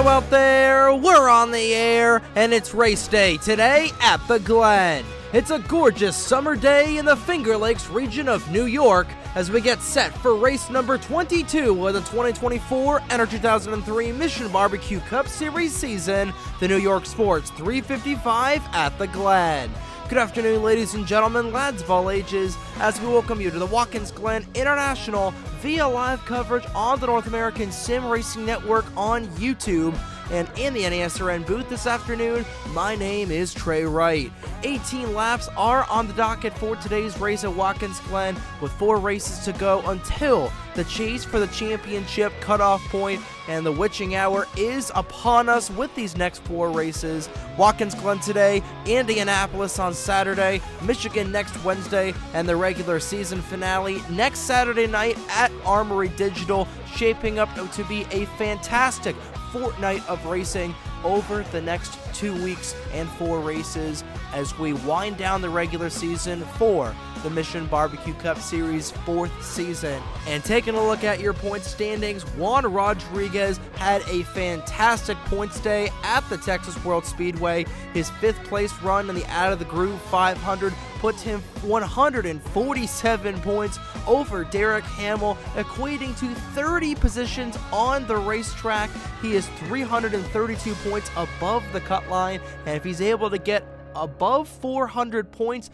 Hello out there, we're on the air, and it's race day today at the Glen. It's a gorgeous summer day in the Finger Lakes region of New York as we get set for race number 22 of the 2024 NR2003 Mission BBQ Cup Series season, the New York Sports 355 at the Glen. Good afternoon, ladies and gentlemen, lads of all ages, as we welcome you to the Watkins Glen International via live coverage on the North American Sim Racing Network on YouTube. And in the NASRN booth this afternoon, my name is Trey Wright. 18 laps are on the docket for today's race at Watkins Glen, with 4 races to go until the chase for the championship cutoff point, and the witching hour is upon us with these next 4 races. Watkins Glen today, Indianapolis on Saturday, Michigan next Wednesday, and the regular season finale next Saturday night at Armory Digital, shaping up to be a fantastic fortnight of racing over the next 2 weeks and 4 races as we wind down the regular season for the Mission BBQ Cup Series 4th season. And taking a look at your point standings, Juan Rodriguez had a fantastic points day at the Texas World Speedway. His 5th place run in the Out of the Groove 500 puts him 147 points over Derek Hamill, equating to 30 positions on the racetrack. He is 332 points above the cut line, and if he's able to get above 400 points,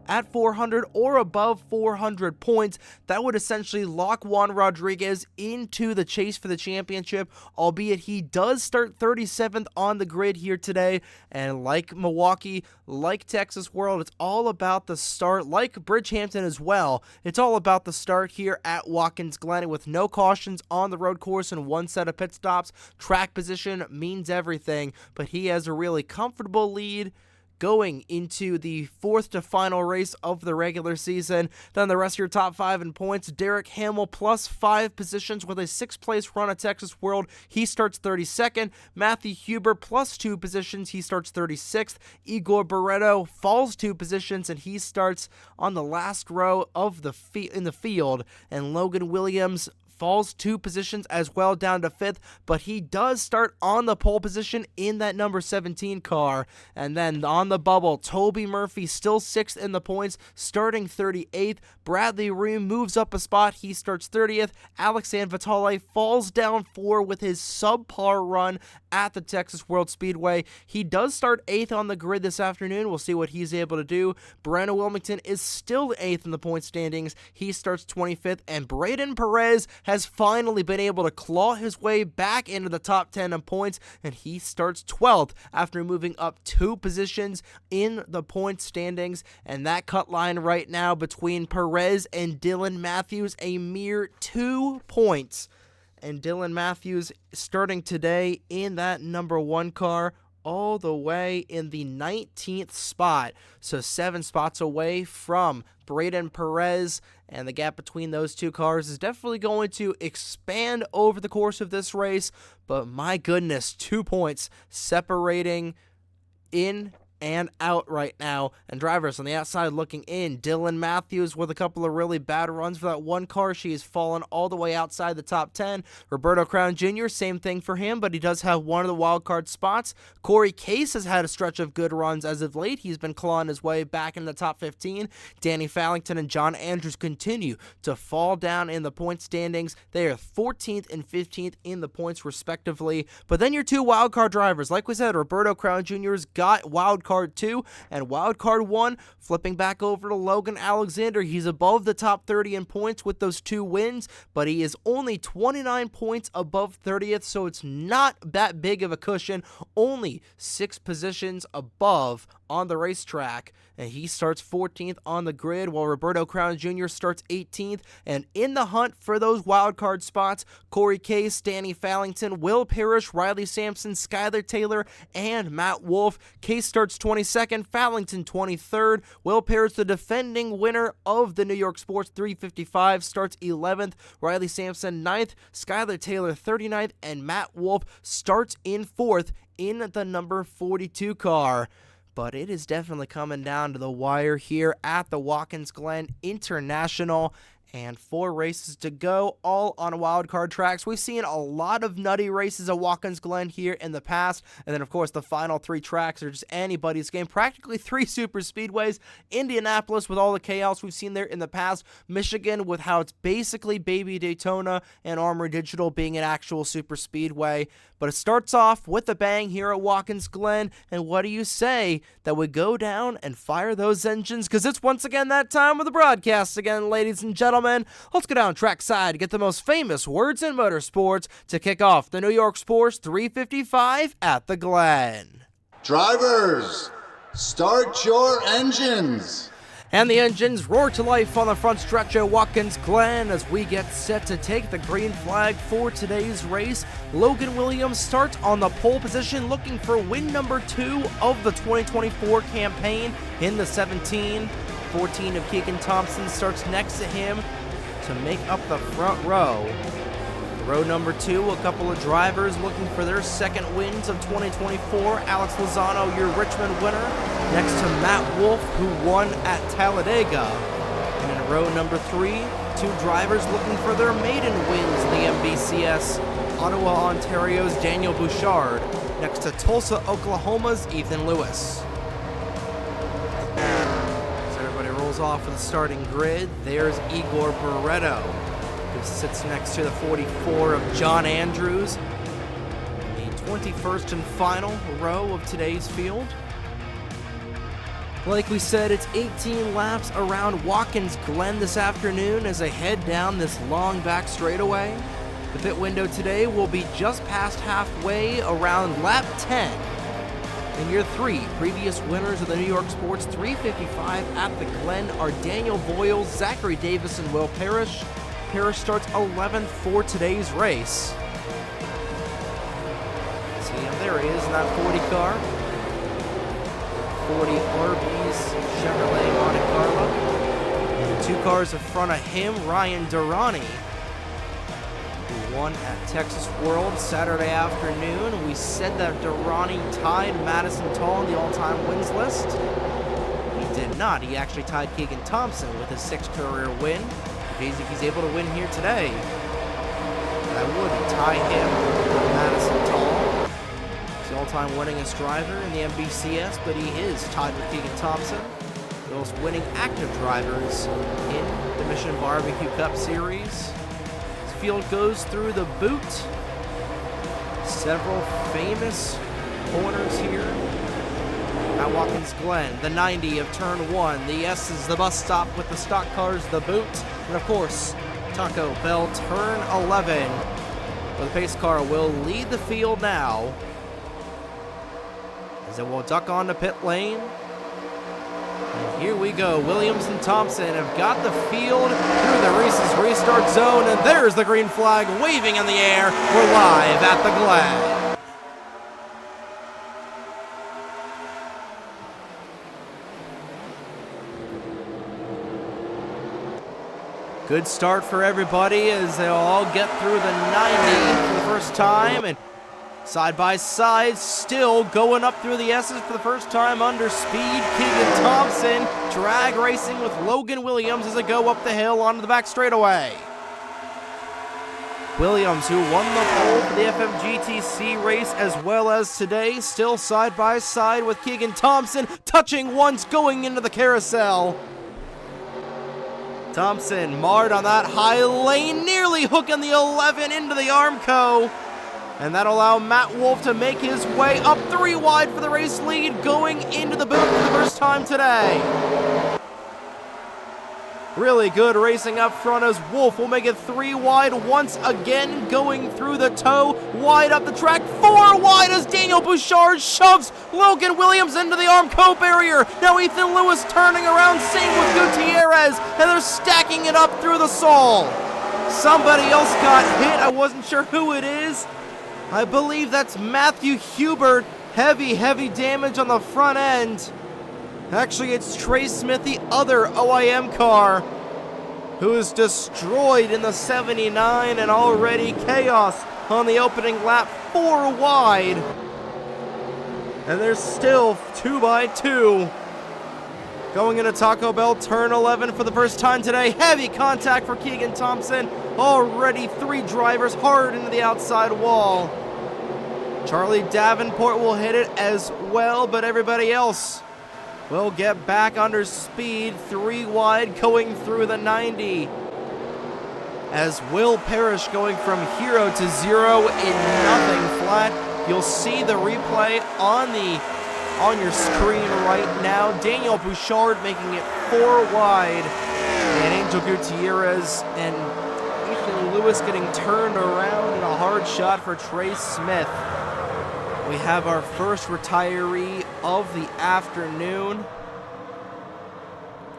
at 400 or above 400 points, that would essentially lock Juan Rodriguez into the chase for the championship, albeit he does start 37th on the grid here today. And like Milwaukee, like Texas World, it's all about the start. Like Bridgehampton as well, it's all about the start here at Watkins Glen. With no cautions on the road course and 1 set of pit stops, track position means everything, but he has a really comfortable lead going into the 4th to final race of the regular season. Then the rest of your top 5 in points, Derek Hamill plus 5 positions with a 6th place run at Texas World. He starts 32nd. Matthew Huber plus 2 positions. He starts 36th. Igor Barreto falls 2 positions and he starts on the last row of the in the field. And Logan Williams falls 2 positions as well, down to 5th, but he does start on the pole position in that number 17 car. And then on the bubble, Toby Murphy still 6th in the points, starting 38th. Bradley Ream moves up a spot, he starts 30th. Alex Vitale falls down 4 with his subpar run at the Texas World Speedway. He does start 8th on the grid this afternoon. We'll see what he's able to do. Brandon Wilmington is still 8th in the point standings. He starts 25th, and Braden Perez has finally been able to claw his way back into the top 10 in points, and he starts 12th after moving up 2 positions in the point standings. And that cut line right now between Perez and Dylan Matthews, a mere 2 points. And Dylan Matthews starting today in that number 1 car, all the way in the 19th spot, so 7 spots away from Braden Perez, and the gap between those 2 cars is definitely going to expand over the course of this race, but my goodness, 2 points separating in and out right now, and drivers on the outside looking in. Dylan Matthews with a couple of really bad runs for that 1 car. She has fallen all the way outside the top 10. Roberto Crown Jr., same thing for him, but he does have one of the wild card spots. Corey Case has had a stretch of good runs as of late. He's been clawing his way back in the top 15. Danny Fallington and John Andrews continue to fall down in the point standings. They are 14th and 15th in the points respectively. But then your 2 wild card drivers, like we said, Roberto Crown Jr.'s got wild card 2 and wild card 1, flipping back over to Logan Alexander. He's above the top 30 in points with those 2 wins, but he is only 29 points above 30th, so it's not that big of a cushion, only 6 positions above on the racetrack, and he starts 14th on the grid, while Roberto Crown Jr. starts 18th. And in the hunt for those wild card spots, Corey Case, Danny Fallington, Will Parrish, Riley Sampson, Skylar Taylor, and Matt Wolf. Case starts 22nd, Fallington 23rd. Will Parrish, the defending winner of the New York Sports 355, starts 11th. Riley Sampson 9th, Skylar Taylor 39th, and Matt Wolf starts in 4th in the number 42 car. But it is definitely coming down to the wire here at the Watkins Glen International. And 4 races to go, all on wildcard tracks. We've seen a lot of nutty races at Watkins Glen here in the past. And then, of course, the final 3 tracks are just anybody's game. Practically 3 super speedways. Indianapolis with all the chaos we've seen there in the past. Michigan with how it's basically baby Daytona, and Armory Digital being an actual super speedway. But it starts off with a bang here at Watkins Glen. And what do you say that we go down and fire those engines? Because it's once again that time of the broadcast again, ladies and gentlemen. Let's go down trackside to get the most famous words in motorsports to kick off the New York Sports 355 at the Glen. Drivers, start your engines. And the engines roar to life on the front stretch at Watkins Glen as we get set to take the green flag for today's race. Logan Williams starts on the pole position, looking for win number 2 of the 2024 campaign in the 17. 14 of Keegan Thompson starts next to him to make up the front row. Row number 2, a couple of drivers looking for their second wins of 2024. Alex Lozano, your Richmond winner, next to Matt Wolf, who won at Talladega. And in row number 3, 2 drivers looking for their maiden wins in the MBCS. Ottawa, Ontario's Daniel Bouchard, next to Tulsa, Oklahoma's Ethan Lewis. As everybody rolls off of the starting grid, there's Igor Barreto, who sits next to the 44 of John Andrews. The 21st and final row of today's field. Like we said, it's 18 laps around Watkins Glen this afternoon as I head down this long back straightaway. The pit window today will be just past halfway around lap 10. In year 3, previous winners of the New York Sports 355 at the Glen are Daniel Boyles, Zachary Davis, and Will Parrish. Parrish starts 11th for today's race. See him, there he is in that 40 car. 40 Arby's Chevrolet Monte Carlo. And 2 cars in front of him, Ryan Durrani, who won at Texas World Saturday afternoon. We said that Durrani tied Madison Toll in the all-time wins list. He did not. He actually tied Keegan Thompson with his 6th career win. If he's able to win here today, that would tie him with Madison Toll. He's the all-time winningest driver in the MBCS, but he is tied with Keegan Thompson, the most winning active drivers in the Mission Barbecue Cup Series. This field goes through the boot. Several famous corners here at Watkins Glen. The 90 of turn 1, the S is the bus stop with the stock cars, the boot, and of course, Taco Bell turn 11. The pace car will lead the field now, as it will duck onto pit lane. And here we go. Williams and Thompson have got the field through the race's restart zone, and there's the green flag waving in the air. We're live at the Glen. Good start for everybody as they all get through the 90 for the first time, and side by side, still going up through the S's for the first time under speed. Keegan Thompson drag racing with Logan Williams as they go up the hill onto the back straightaway. Williams, who won the pole for the FMGTC race as well as today, still side by side with Keegan Thompson, touching once going into the carousel. Thompson marred on that high lane, nearly hooking the 11 into the Armco. And that'll allow Matt Wolf to make his way up 3 wide for the race lead, going into the boot for the first time today. Really good racing up front as Wolf will make it 3 wide once again, going through the toe, wide up the track, 4 wide as Daniel Bouchard shoves Logan Williams into the Armco barrier. Now Ethan Lewis turning around, same with Gutierrez, and they're stacking it up through the Sol. Somebody else got hit, I wasn't sure who it is. I believe that's Matthew Hubert. Heavy damage on the front end. Actually, it's Trey Smith, the other OIM car, who is destroyed in the 79, and already chaos on the opening lap, 4 wide. And there's still 2 by 2. Going into Taco Bell, turn 11 for the first time today. Heavy contact for Keegan Thompson. Already 3 drivers hard into the outside wall. Charlie Davenport will hit it as well, but everybody else will get back under speed. 3 wide going through the 90. As Will Parrish going from hero to 0 in nothing flat. You'll see the replay on your screen right now. Daniel Bouchard making it 4 wide. And Angel Gutierrez and Ethan Lewis getting turned around in a hard shot for Trey Smith. We have our first retiree of the afternoon.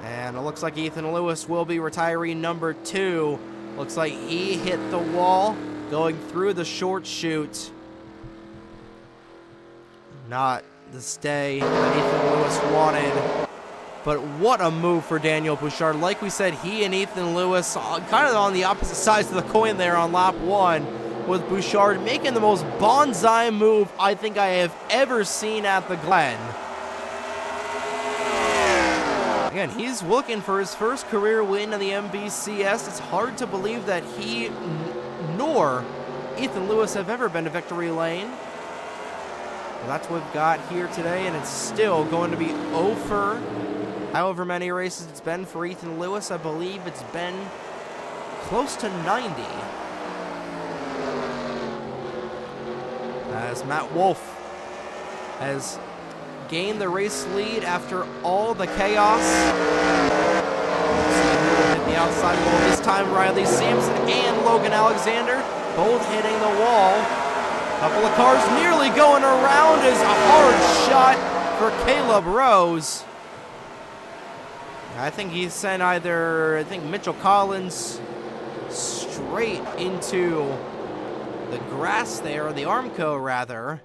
And it looks like Ethan Lewis will be retiree number 2. Looks like he hit the wall going through the short chute. Not the stay that Ethan Lewis wanted. But what a move for Daniel Bouchard. Like we said, he and Ethan Lewis kind of on the opposite sides of the coin there on lap 1, with Bouchard making the most bonsai move I think I have ever seen at the Glen. Again, he's looking for his first career win in the MBCS. It's hard to believe that he nor Ethan Lewis have ever been to victory lane. Well, that's what we've got here today, and it's still going to be over however many races it's been for Ethan Lewis. I believe it's been close to 90. As Matt Wolf has gained the race lead after all the chaos. Hit the outside wall this time. Riley Sampson and Logan Alexander both hitting the wall. Couple of cars nearly going around as a hard shot for Caleb Rose. I think he sent Mitchell Collins straight into the grass there, or the Armco rather,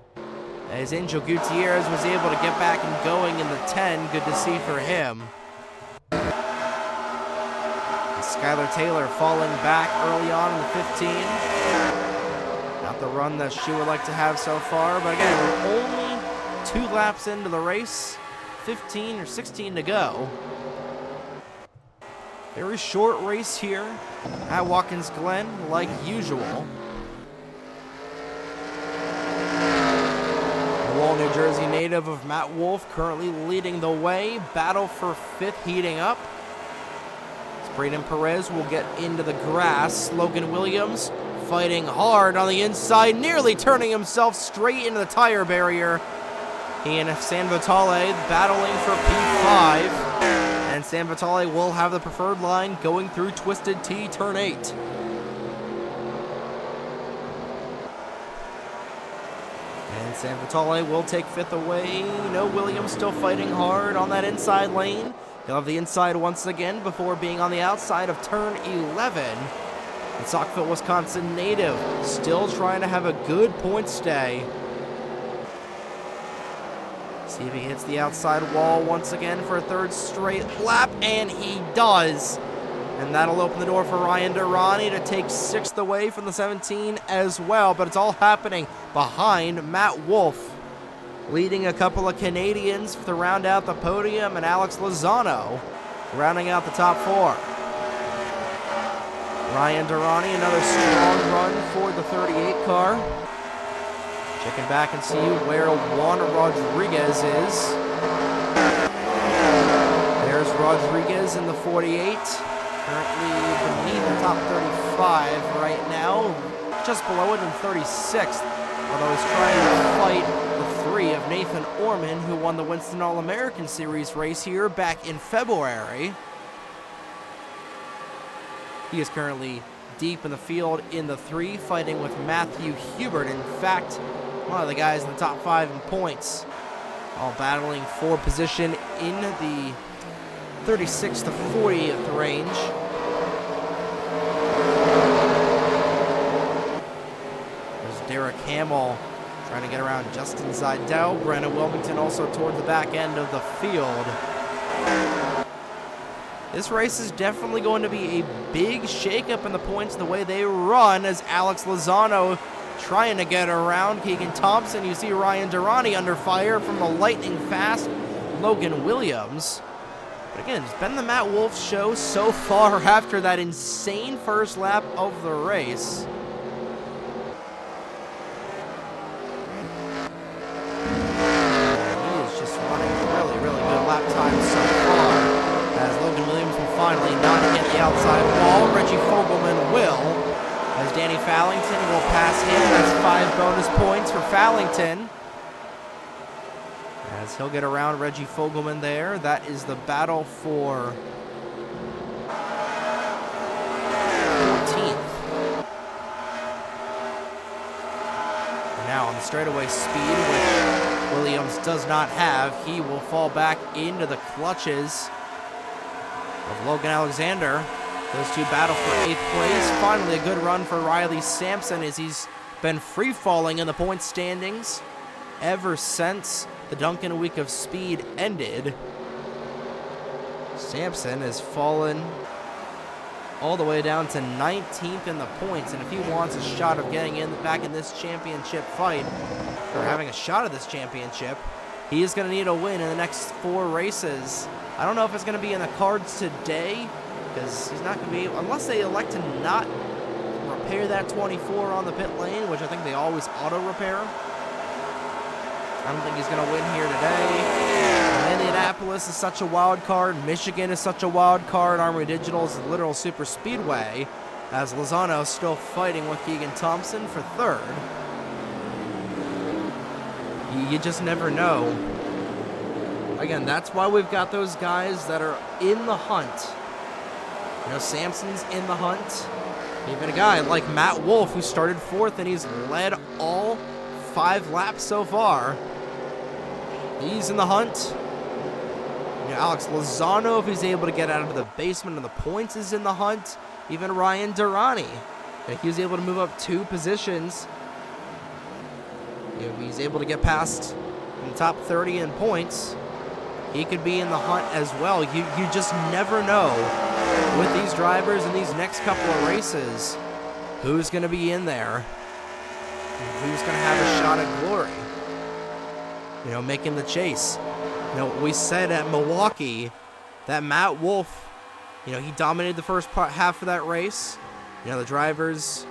as Angel Gutierrez was able to get back and going in the 10. Good to see for him. And Skylar Taylor falling back early on in the 15. Not the run that she would like to have so far, but again, we're only 2 laps into the race, 15 or 16 to go. Very short race here at Watkins Glen, like usual. Wall, New Jersey native of Matt Wolf currently leading the way. Battle for 5th heating up. Braden Perez will get into the grass. Logan Williams fighting hard on the inside, nearly turning himself straight into the tire barrier. He and San Vitale battling for P5. And San Vitale will have the preferred line going through Twisted T, turn 8. And San Vitale will take 5th away. No, Williams still fighting hard on that inside lane. He'll have the inside once again before being on the outside of turn 11. And Saukville, Wisconsin native, still trying to have a good point stay. See if he hits the outside wall once again for a 3rd straight lap, and he does. And that'll open the door for Ryan Durrani to take 6th away from the 17 as well. But it's all happening behind Matt Wolf, leading a couple of Canadians to round out the podium, and Alex Lozano rounding out the top 4. Ryan Durrani, another strong run for the 38 car. Checking back and see where Juan Rodriguez is. There's Rodriguez in the 48. Currently beneath the top 35 right now. Just below it in 36th. Although he's trying to fight the 3 of Nathan Orman, who won the Winston All-American Series race here back in February. He is currently deep in the field in the 3, fighting with Matthew Hubert. In fact, one of the guys in the top 5 in points. All battling for position in the 36th to 40th range. There's Derek Hamill trying to get around Justin Zidell. Brandon Wilmington also toward the back end of the field. This race is definitely going to be a big shakeup in the points the way they run, as Alex Lozano trying to get around Keegan Thompson. You see Ryan Durrani under fire from the lightning fast Logan Williams. But again, it's been the Matt Wolff show so far after that insane first lap of the race. He is just running really, really good lap time so far, as Logan Williams will finally not hit the outside wall. Reggie Fogelman will, as Danny Fallington will pass him. That's 5 bonus points for Fallington, as he'll get around Reggie Fogelman there. That is the battle for 14th. And now on the straightaway speed, which Williams does not have, he will fall back into the clutches of Logan Alexander. Those two battle for 8th place. Finally a good run for Riley Sampson, as he's been free-falling in the point standings ever since the Duncan Week of Speed ended. Sampson has fallen all the way down to 19th in the points, and if he wants a shot of getting back in this championship fight, or having a shot at this championship, he is going to need a win in the next 4 races. I don't know if it's going to be in the cards today, because he's not going to be, unless they elect to not repair that 24 on the pit lane, which I think they always auto-repair. I don't think he's going to win here today. Indianapolis is such a wild card. Michigan is such a wild card. Armory Digital is a literal super speedway, as Lozano is still fighting with Keegan Thompson for 3rd. You just never know. Again, that's why we've got those guys that are in the hunt. You know, Sampson's in the hunt. Even a guy like Matt Wolff, who started 4th, and he's led all 5 laps so far. He's in the hunt. You know, Alex Lozano, if he's able to get out of the basement of the points, is in the hunt. Even Ryan Durrani, if he was able to move up 2 positions, you know, if he's able to get past in the top 30 in points, he could be in the hunt as well. You just never know with these drivers in these next couple of races who's going to be in there, who's going to have a shot at glory, you know, making the chase. You know, we said at Milwaukee that Matt Wolff, you know, he dominated the first half of that race. You know, the drivers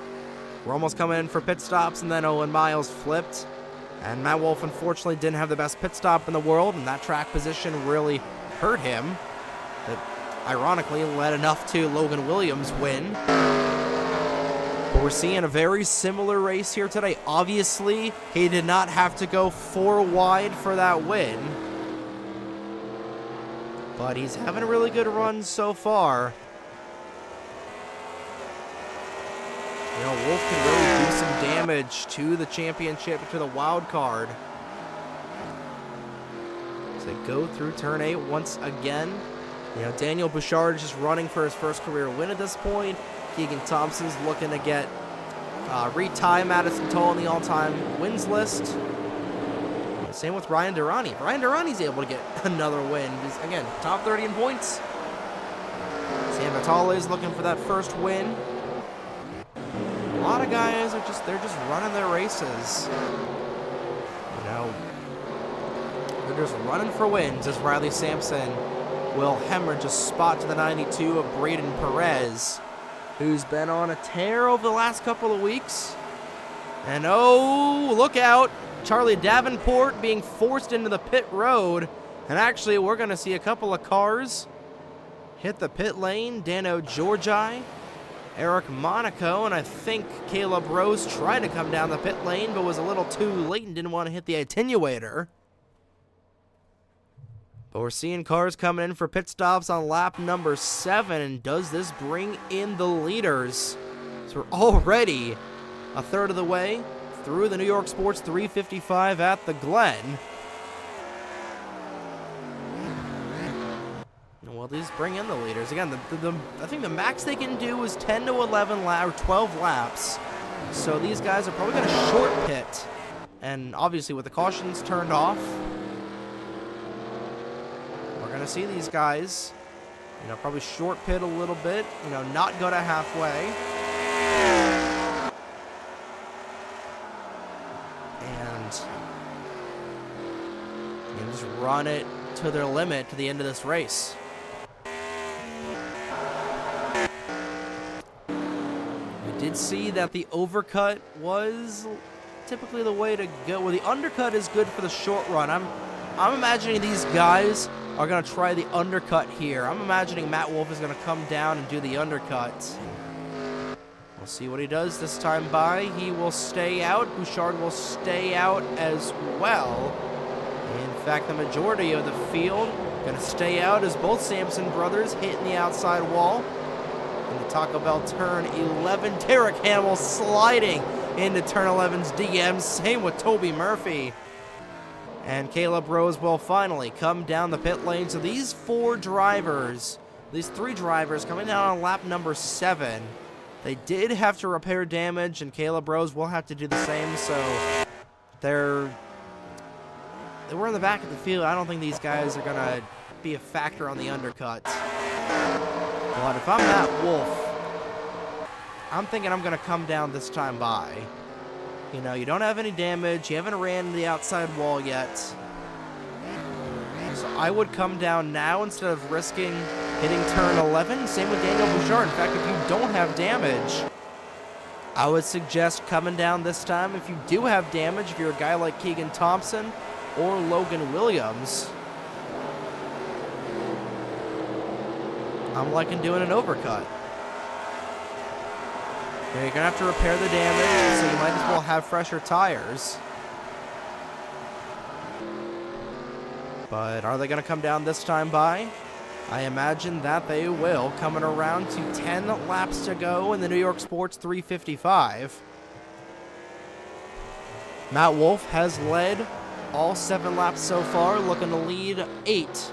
were almost coming in for pit stops, and then Owen Miles flipped. And Matt Wolff, unfortunately, didn't have the best pit stop in the world, and that track position really hurt him. That, ironically, led enough to Logan Williams win. But we're seeing a very similar race here today. Obviously, he did not have to go 4 wide for that win, but he's having a really good run so far. You know, Wolff can really do some damage to the championship, to the wild card. As they go through turn 8 once again. You know, Daniel Bouchard is just running for his first career win at this point. Keegan Thompson's looking to get retie Madison Toll on the all-time wins list. Same with Ryan Durrani. Ryan Durrani's able to get another win. He's, again, top 30 in points. Sam Vitale is looking for that first win. A lot of guys are they're just running their races. You know, they're just running for wins, as Riley Sampson will hemorrhage a spot to the 92 of Braden Perez, who's been on a tear over the last couple of weeks. And oh, look out. Charlie Davenport being forced into the pit road. And actually, we're going to see a couple of cars hit the pit lane. Dano Georgi, Eric Monaco, and I think Caleb Rose tried to come down the pit lane, but was a little too late and didn't want to hit the attenuator. But we're seeing cars coming in for pit stops on lap number 7, and does this bring in the leaders? So we're already a third of the way through the New York Sports 355 at the Glen. Well, these bring in the leaders. Again, I think the max they can do is 10 to 11 or 12 laps. So these guys are probably going to short pit. And obviously with the cautions turned off, we're going to see these guys, you know, probably short pit a little bit, you know, not go to halfway. And you know, just run it to their limit to the end of this race. did see that the overcut was typically the way to go. Well, the undercut is good for the short run. I'm imagining these guys are going to try the undercut here. I'm imagining Matt Wolff is going to come down and do the undercut. We'll see what he does this time by. He will stay out. Bouchard will stay out as well. In fact, the majority of the field going to stay out as both Sampson brothers hitting the outside wall. In the Taco Bell turn 11, Derek Hamill sliding into turn 11's DM. Same with Toby Murphy. And Caleb Rose will finally come down the pit lane. So these three drivers coming down on lap number 7. They did have to repair damage, and Caleb Rose will have to do the same. So they were in the back of the field. I don't think these guys are going to be a factor on the undercut. But if I'm Matt Wolff, I'm thinking I'm going to come down this time by. You know, you don't have any damage. You haven't ran the outside wall yet. So I would come down now instead of risking hitting turn 11. Same with Daniel Bouchard. In fact, if you don't have damage, I would suggest coming down this time. If you do have damage, if you're a guy like Keegan Thompson or Logan Williams, I'm liking doing an overcut. You're going to have to repair the damage, so you might as well have fresher tires. But are they going to come down this time by? I imagine that they will, coming around to 10 laps to go in the New York Sports 355. Matt Wolff has led all 7 laps so far, looking to lead 8.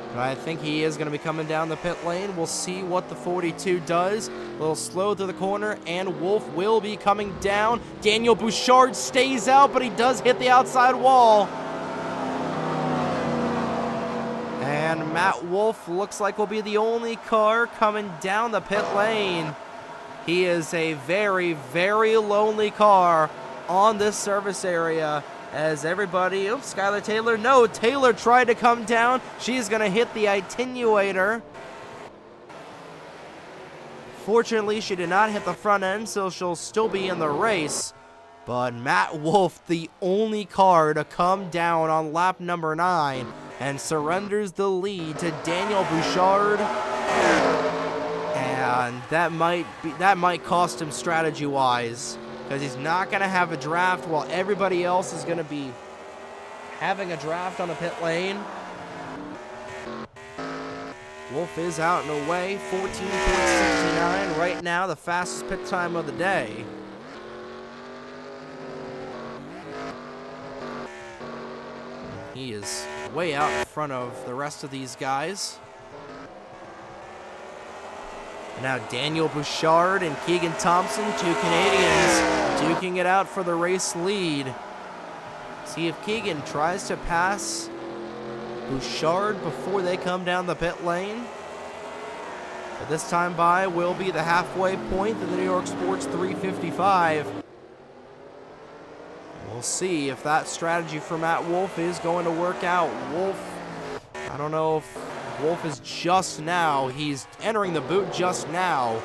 But I think he is going to be coming down the pit lane. We'll see what the 42 does. A little slow through the corner, and Wolff will be coming down. Daniel Bouchard stays out, but he does hit the outside wall. And Matt Wolff looks like will be the only car coming down the pit lane. He is a very, very lonely car on this service area. As everybody, Skylar Taylor, no, Taylor tried to come down. She's going to hit the attenuator. Fortunately, she did not hit the front end, so she'll still be in the race. But Matt Wolff, the only car to come down on lap number 9, and surrenders the lead to Daniel Bouchard. And that might cost him strategy-wise, because he's not going to have a draft while everybody else is going to be having a draft on the pit lane. Wolff is out and away, 14.69 right now, the fastest pit time of the day. He is way out in front of the rest of these guys. Now Daniel Bouchard and Keegan Thompson, 2 Canadians, duking it out for the race lead. See if Keegan tries to pass Bouchard before they come down the pit lane. But this time by will be the halfway point of the New York Sports 355. We'll see if that strategy for Matt Wolff is going to work out. Wolff, I don't know if Wolff is he's entering the boot just now.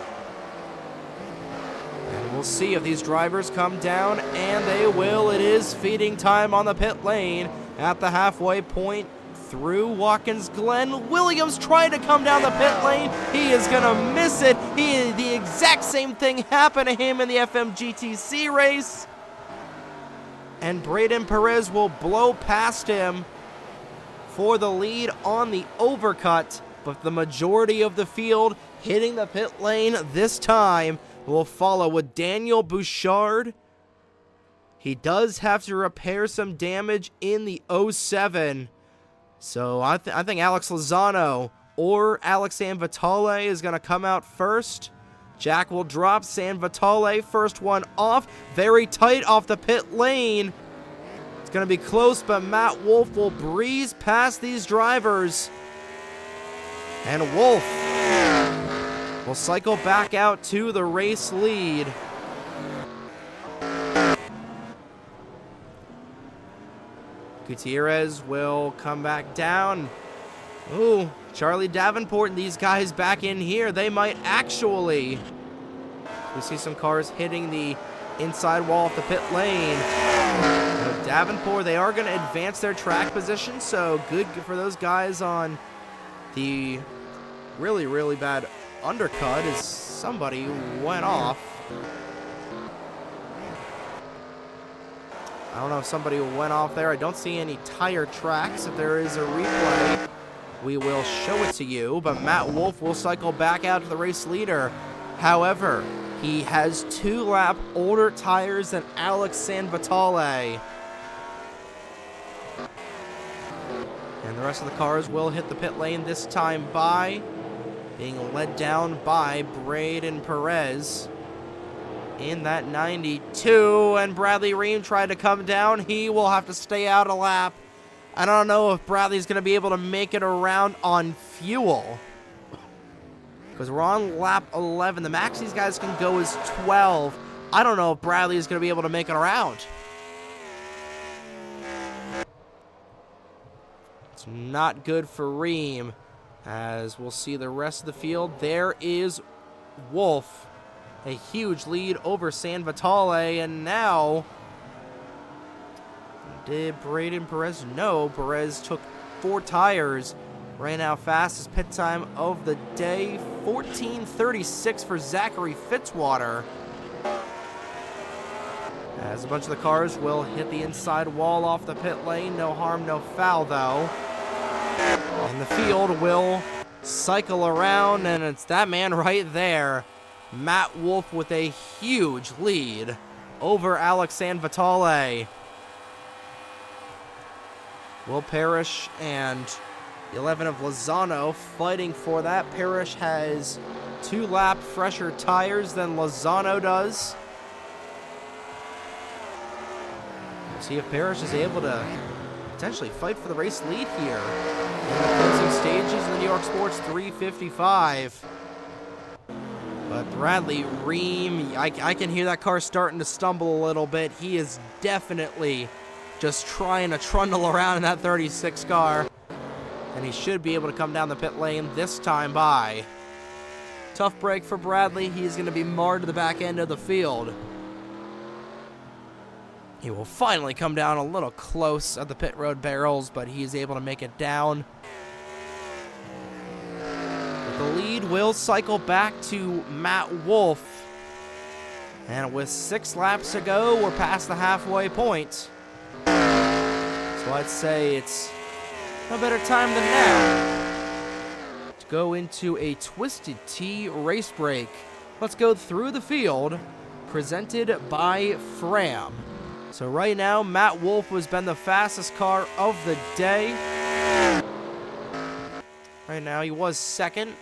And we'll see if these drivers come down, and they will. It is feeding time on the pit lane at the halfway point through Watkins Glen. Williams trying to come down the pit lane. He is going to miss it. The exact same thing happened to him in the FMGTC race. And Braden Perez will blow past him for the lead on the overcut, but the majority of the field hitting the pit lane this time will follow with Daniel Bouchard. He does have to repair some damage in the 07, so I think Alex Lozano or Alex Sanvitale is going to come out first. Jack will drop Sanvitale, first one off, very tight off the pit lane. It's going to be close, but Matt Wolff will breeze past these drivers. And Wolff will cycle back out to the race lead. Gutierrez will come back down. Ooh, Charlie Davenport and these guys back in here. They might actually We see some cars hitting the inside wall of the pit lane. Davenport, they are going to advance their track position, so good for those guys on the really, really bad undercut as somebody went off. I don't know if somebody went off there. I don't see any tire tracks. If there is a replay, we will show it to you, but Matt Wolf will cycle back out to the race leader. However, he has 2-lap older tires than Alex Sanvitale. And the rest of the cars will hit the pit lane this time by being led down by Braden Perez in that 92. And Bradley Ream tried to come down. He will have to stay out a lap. I don't know if Bradley's going to be able to make it around on fuel, because we're on lap 11. The max these guys can go is 12. I don't know if Bradley is going to be able to make it around. It's not good for Ream, as we'll see the rest of the field. There is Wolf, a huge lead over Sanvitale, and now did Braden Perez? No, Perez took 4 tires. Ran out fastest pit time of the day, 14:36 for Zachary Fitzwater. As a bunch of the cars will hit the inside wall off the pit lane. No harm, no foul, though. And the field will cycle around, and it's that man right there, Matt Wolf, with a huge lead over Alex Sanvitale. Will Parrish and 11 of Lozano fighting for that. Parrish has 2-lap fresher tires than Lozano does. We'll see if Parrish is able to potentially fight for the race lead here in the closing stages of the New York Sports 355. But Bradley Ream, I can hear that car starting to stumble a little bit. He is definitely just trying to trundle around in that 36 car. And he should be able to come down the pit lane this time by. Tough break for Bradley. He's going to be marred to the back end of the field. He will finally come down a little close at the pit road barrels, but he's able to make it down. But the lead will cycle back to Matt Wolf. And with 6 laps to go, we're past the halfway point. So I'd say it's no better time than now to go into a Twisted Tea race break. Let's go through the field, presented by Fram. So right now, Matt Wolf has been the fastest car of the day. Right now, he was second.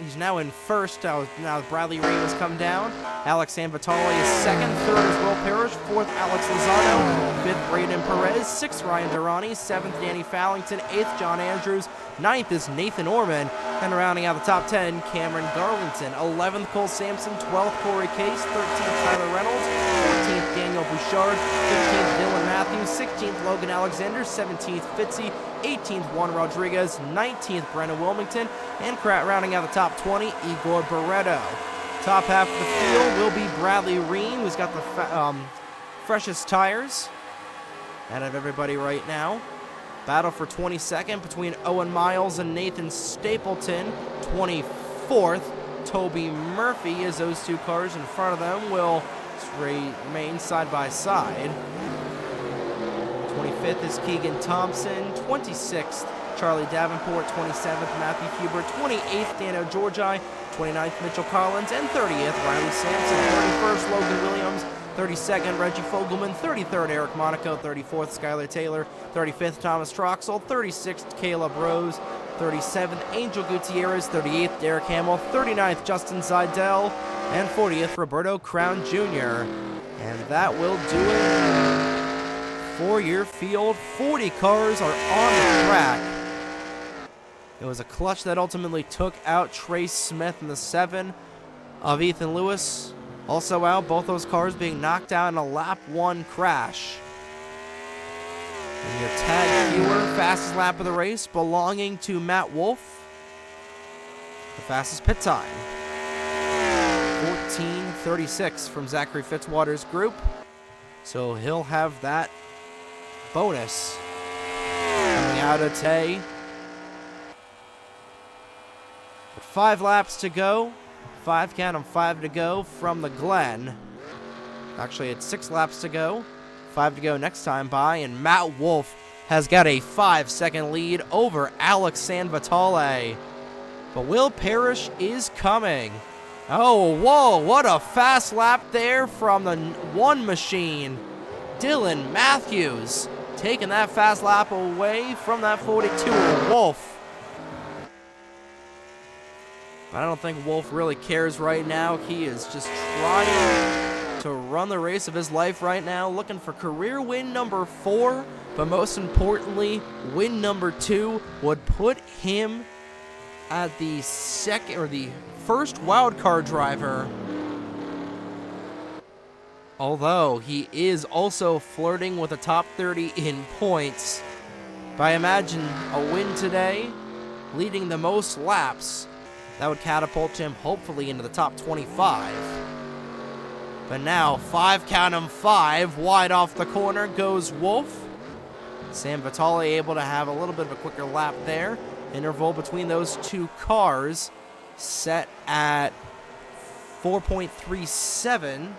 He's now in first. Now Bradley Ream has come down. Alex Sanvitale is second. Third is Will Parrish. Fourth, Alex Lozano. Fifth, Braden Perez. Sixth, Ryan Durrani. Seventh, Danny Fallington. Eighth, John Andrews. Ninth is Nathan Orman. And rounding out the top 10, Cameron Garlington. 11th, Cole Sampson. 12th, Corey Case. 13th, Tyler Reynolds. 14th, Daniel Bouchard. 15th, Dylan Matthews. 16th, Logan Alexander. 17th, Fitzy. 18th, Juan Rodriguez. 19th, Brennan Wilmington. And rounding out the top 20, Igor Barreto. Top half of the field will be Bradley Ream, who's got the freshest tires out of everybody right now. Battle for 22nd between Owen Miles and Nathan Stapleton. 24th, Toby Murphy, as those two cars in front of them will remain side by side. 25th is Keegan Thompson. 26th, Charlie Davenport. 27th, Matthew Hubert. 28th, Dano Georgi. 29th, Mitchell Collins. And 30th, Riley Sampson. 31st, Logan Williams. 32nd, Reggie Fogelman. 33rd, Eric Monaco. 34th, Skylar Taylor. 35th, Thomas Troxel. 36th, Caleb Rose. 37th, Angel Gutierrez. 38th, Derek Hamill. 39th, Justin Zidell. And 40th, Roberto Crown Jr. And that will do it for your field. 40 cars are on the track. It was a clutch that ultimately took out Trace Smith in the 7 of Ethan Lewis. Also out, both those cars being knocked out in a lap 1 crash. And your Tad Hewer, fastest lap of the race, belonging to Matt Wolf. The fastest pit time, NR2036 from Zachary Fitzwater's group. So he'll have that bonus coming out of today. 5 laps to go. 5 to go from the Glen. Actually, it's 6 laps to go. 5 to go next time by, and Matt Wolf has got a 5-second lead over Alex Sanvitale. But Will Parrish is coming. Oh, whoa, what a fast lap there from the one machine. Dylan Matthews taking that fast lap away from that 42 Wolf. I don't think Wolf really cares right now. He is just trying to run the race of his life right now, looking for career win number 4, but most importantly, win number 2 would put him at the first wildcard driver. Although he is also flirting with the top 30 in points. But I imagine a win today, leading the most laps, that would catapult him hopefully into the top 25. But now, 5 wide off the corner goes Wolf. Sanvitale able to have a little bit of a quicker lap there. Interval between those two cars set at 4.37.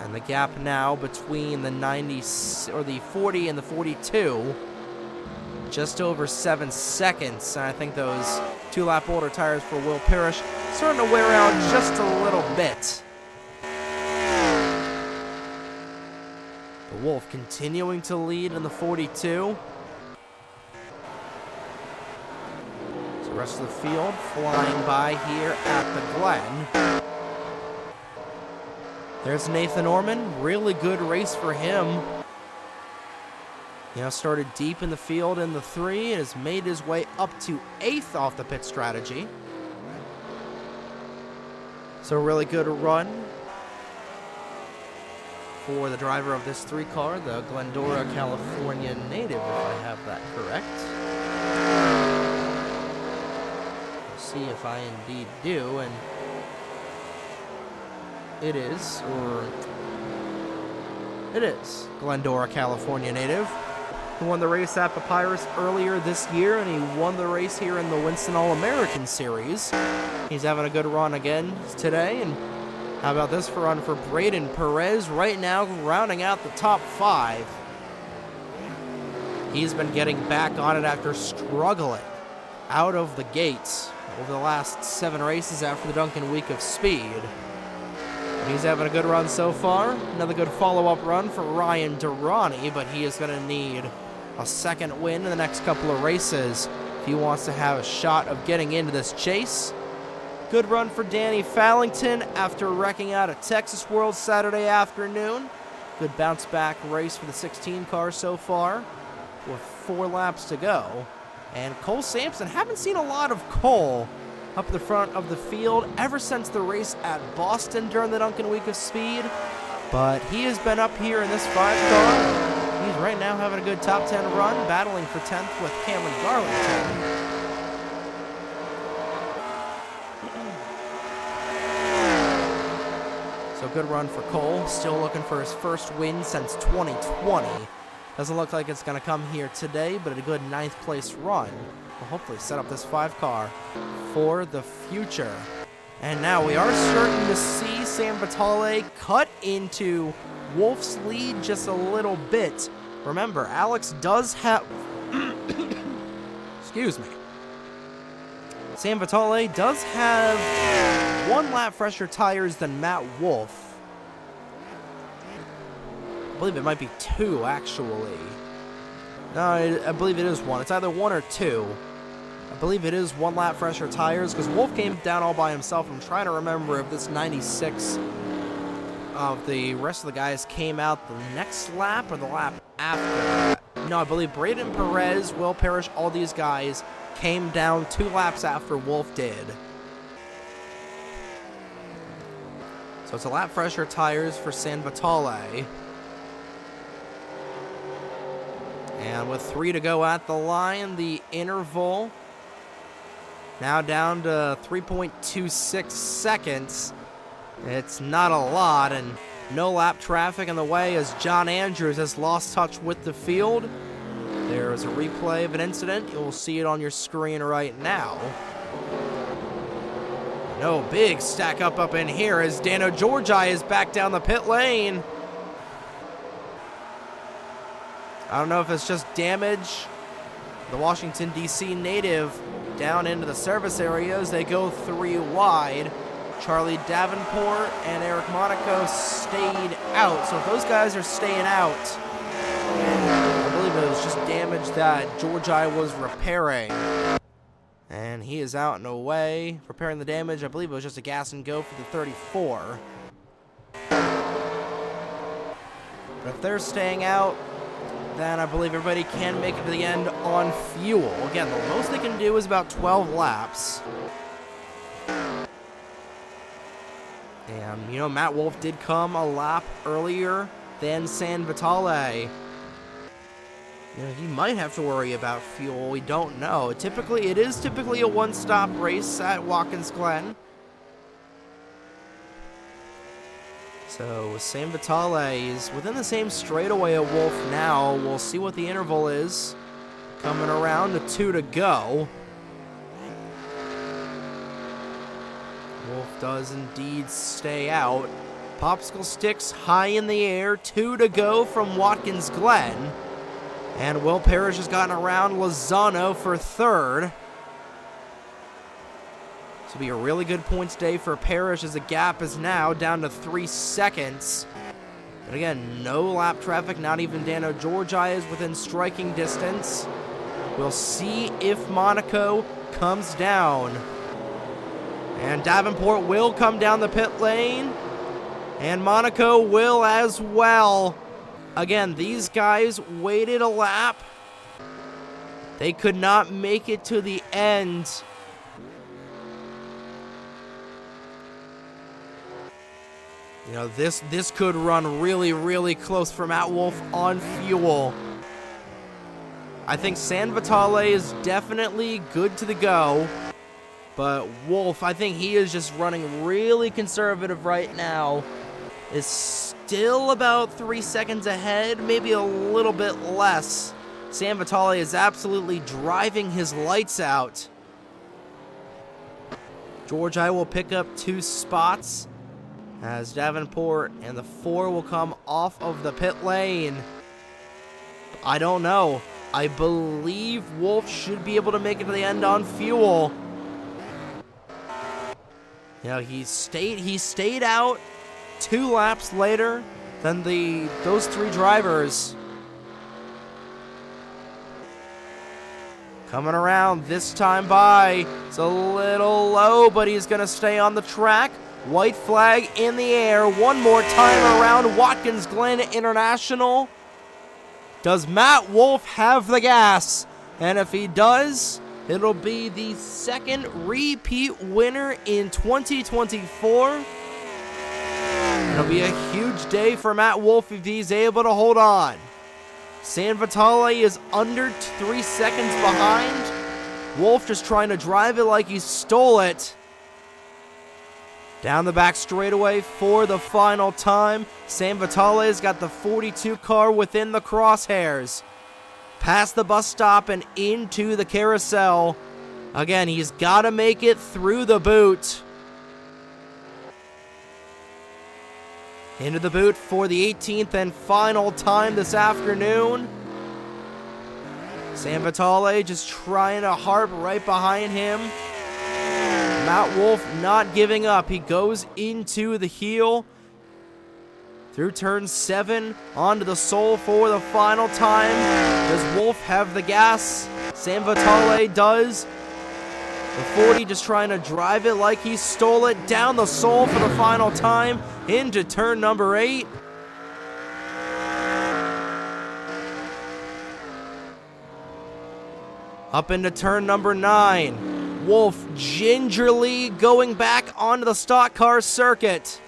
And the gap now between the 40 and the 42, just over 7 seconds. And I think those 2-lap older tires for Will Parrish starting to wear out just a little bit. The Wolf continuing to lead in the 42. So the rest of the field flying by here at the Glen. There's Nathan Orman. Really good race for him. Started deep in the field in the 3 and has made his way up to 8th off the pit strategy. So a really good run for the driver of this 3 car, the Glendora, California native, if I have that correct. We'll see if I indeed do, and it is Glendora, California native, who won the race at Papyrus earlier this year, and he won the race here in the Winston All-American Series. He's having a good run again today, and how about this run for Braden Perez right now, rounding out the top 5. He's been getting back on it after struggling out of the gates over the last 7 races after the Duncan Week of Speed. And he's having a good run so far. Another good follow-up run for Ryan Durrani, but he is going to need a second win in the next couple of races if he wants to have a shot of getting into this chase. Good run for Danny Fallington after wrecking out at Texas World Saturday afternoon. Good bounce back race for the 16 car so far with 4 laps to go. And Cole Sampson, haven't seen a lot of Cole up the front of the field ever since the race at Boston during the Duncan Week of Speed. But he has been up here in this 5 car. He's right now having a good top 10 run, battling for 10th with Cameron Garlington. So good run for Cole, still looking for his first win since 2020. Doesn't look like it's going to come here today, but a good 9th place run will hopefully set up this 5 car for the future. And now we are starting to see Sanvitale cut into Wolf's lead just a little bit. Remember, Alex does have... Excuse me. Sanvitale does have 1 lap fresher tires than Matt Wolf. I believe it might be 2, actually. No, I believe it is 1. It's either 1 or 2. I believe it is 1 lap fresher tires, because Wolf came down all by himself. I'm trying to remember if this 96 of the rest of the guys came out the next lap or the lap after that. No, I believe Braden Perez, Will Parrish, all these guys came down 2 laps after Wolf did. So it's a lap fresher tires for Sanvitale. And with 3 to go at the line, the interval now down to 3.26 seconds. It's not a lot, and no lap traffic in the way as John Andrews has lost touch with the field. There is a replay of an incident. You'll see it on your screen right now. No big stack up in here as Dano Georgi is back down the pit lane. I don't know if it's just damage. The Washington, D.C. native down into the service area as they go 3 wide. Charlie Davenport and Eric Monaco stayed out. So if those guys are staying out, I believe it was just damage that Georgi was repairing. And he is out and away, repairing the damage. I believe it was just a gas and go for the 34. But if they're staying out, then I believe everybody can make it to the end on fuel. Again, the most they can do is about 12 laps. And, you know, Matt Wolff did come a lap earlier than San Vitale. You know, he might have to worry about fuel. We don't know. It is typically a one-stop race at Watkins Glen. So San Vitale is within the same straightaway of Wolff now. We'll see what the interval is. Coming around to 2 to go. Wolff does indeed stay out. Popsicle sticks high in the air. 2 to go from Watkins Glen. And Will Parrish has gotten around Lozano for 3rd. This will be a really good points day for Parrish as the gap is now down to 3 seconds. And again, no lap traffic, not even Dano Georgi is within striking distance. We'll see if Monaco comes down. And Davenport will come down the pit lane. And Monaco will as well. Again, these guys waited a lap. They could not make it to the end. You know, this could run really, really close for Matt Wolff on fuel. I think San Vitale is definitely good to the go. But Wolff, I think he is just running really conservative right now. Is still about 3 seconds ahead, maybe a little bit less. San Vitale is absolutely driving his lights out. Georgi will pick up 2 spots as Davenport and the 4 will come off of the pit lane. I don't know. I believe Wolff should be able to make it to the end on fuel. You know, he stayed out 2 laps later than those 3 drivers. Coming around this time by. It's a little low, but he's going to stay on the track. White flag in the air. One more time around Watkins Glen International. Does Matt Wolff have the gas? And if he does, it'll be the 2nd repeat winner in 2024. It'll be a huge day for Matt Wolff if he's able to hold on. San Vitale is under 3 seconds behind. Wolff just trying to drive it like he stole it. Down the back straightaway for the final time. San Vitale's got the 42 car within the crosshairs. Past the bus stop and into the carousel. Again, he's got to make it through the boot. Into the boot for the 18th and final time this afternoon. San Vitale just trying to harp right behind him. Matt Wolff not giving up. He goes into the heel. Through turn 7, onto the sole for the final time. Does Wolff have the gas? San Vitale does. The 40 just trying to drive it like he stole it. Down the sole for the final time. Into turn number 8. Up into turn number 9. Wolff gingerly going back onto the stock car circuit.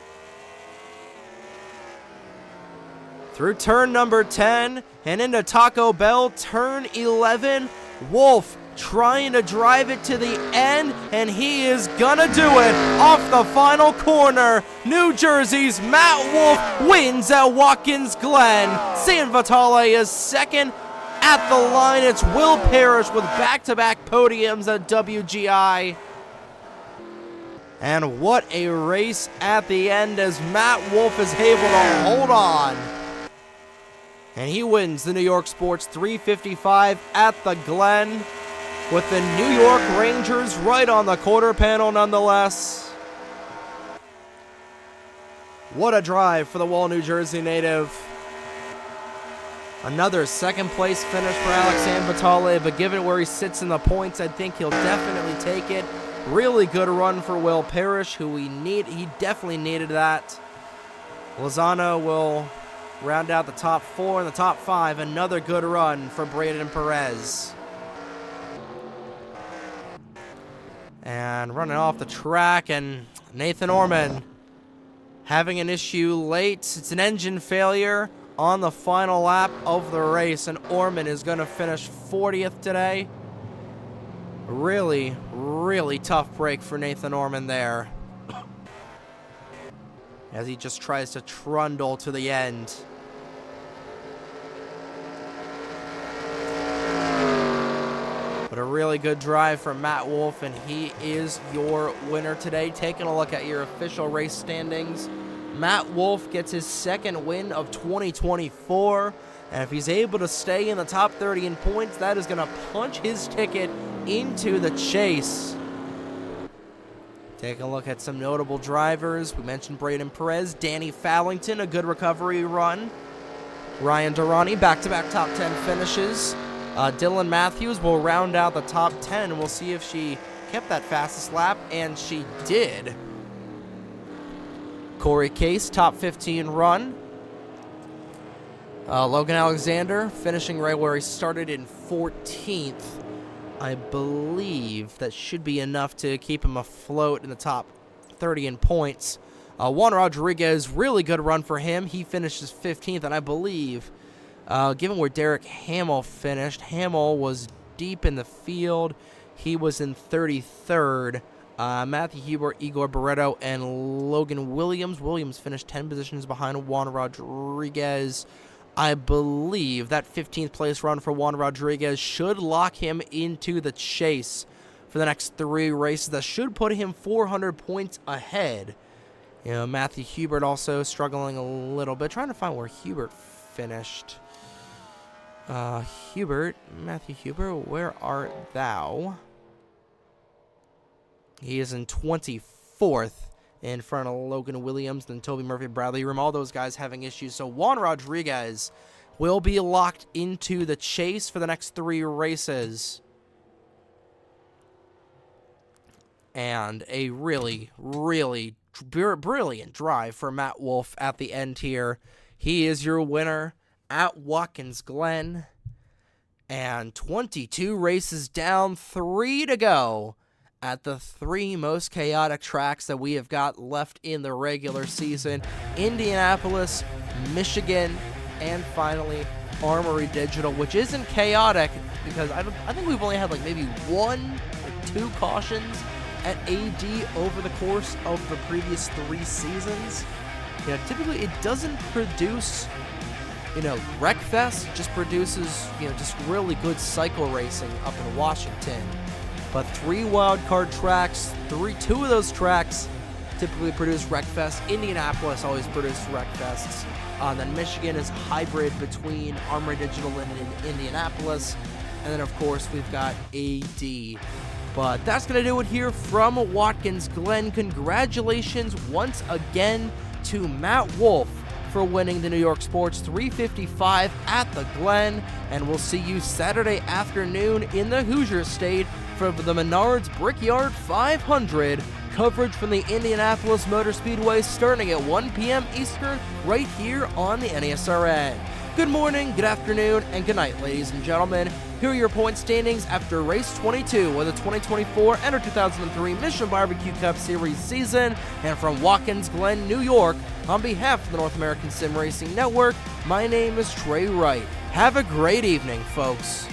Through turn number 10 and into Taco Bell, turn 11. Wolff trying to drive it to the end, and he is gonna do it off the final corner. New Jersey's Matt Wolff wins at Watkins Glen. San Vitale is second. At the line, it's Will Parrish with back-to-back podiums at WGI. And what a race at the end as Matt Wolff is able to hold on. And he wins the New York Sports 355 at the Glen, with the New York Rangers right on the quarter panel nonetheless. What a drive for the Wall, New Jersey native. Another second place finish for Alex San Vitale, but given where he sits in the points, I think he'll definitely take it. Really good run for Will Parrish, who he definitely needed that. Lozano will round out the top 4 and the top 5. Another good run for Braden Perez. And running off the track, and Nathan Orman having an issue late. It's an engine failure on the final lap of the race, and Orman is going to finish 40th today. Really, really tough break for Nathan Orman there, as he just tries to trundle to the end. But a really good drive from Matt Wolff, and he is your winner today. Taking a look at your official race standings, Matt Wolff gets his second win of 2024, and if he's able to stay in the top 30 in points, that is going to punch his ticket into the chase. Taking a look at some notable drivers, we mentioned Braden Perez, Danny Fallington, a good recovery run. Ryan Durrani, back-to-back top 10 finishes. Dylan Matthews will round out the top 10. We'll see if she kept that fastest lap, and she did. Corey Case, top 15 run. Logan Alexander finishing right where he started in 14th. I believe that should be enough to keep him afloat in the top 30 in points. Juan Rodriguez, really good run for him. He finishes 15th, and I believe, given where Derek Hamill finished, Hamill was deep in the field. He was in 33rd. Matthew Hubert, Igor Barreto, and Logan Williams. Williams finished 10 positions behind Juan Rodriguez. I believe that 15th place run for Juan Rodriguez should lock him into the chase for the next 3 races. That should put him 400 points ahead. You know, Matthew Hubert also struggling a little bit. Trying to find where Hubert finished. Matthew Hubert, where art thou? He is in 24th in front of Logan Williams, then Toby Murphy, Bradley Room, all those guys having issues. So Juan Rodriguez will be locked into the chase for the next 3 races. And a really, really brilliant drive for Matt Wolff at the end here. He is your winner at Watkins Glen. And 22 races down, 3 to go at the 3 most chaotic tracks that we have got left in the regular season: Indianapolis, Michigan, and finally Armory Digital, which isn't chaotic because I think we've only had like maybe 1 or 2 cautions at AD over the course of the previous 3 seasons. You know, typically it doesn't produce, you know, Wreckfest. Just produces, you know, just really good cycle racing up in Washington. But 3 wildcard tracks, 2 of those tracks typically produce Wreckfest. Indianapolis always produces Wreckfests. Then Michigan is hybrid between Armory Digital and Indianapolis. And then, of course, we've got AD. But that's going to do it here from Watkins Glen. Congratulations once again to Matt Wolff for winning the New York Sports 355 at the Glen. And we'll see you Saturday afternoon in the Hoosier State for the Menards Brickyard 500. Coverage from the Indianapolis Motor Speedway starting at 1 p.m. Eastern right here on the NESRN. Good morning, good afternoon, and good night, ladies and gentlemen. Here are your point standings after race 22 of the 2024 NR2003 Mission BBQ Cup Series season. And from Watkins Glen, New York, on behalf of the North American Sim Racing Network, my name is Trey Wright. Have a great evening, folks.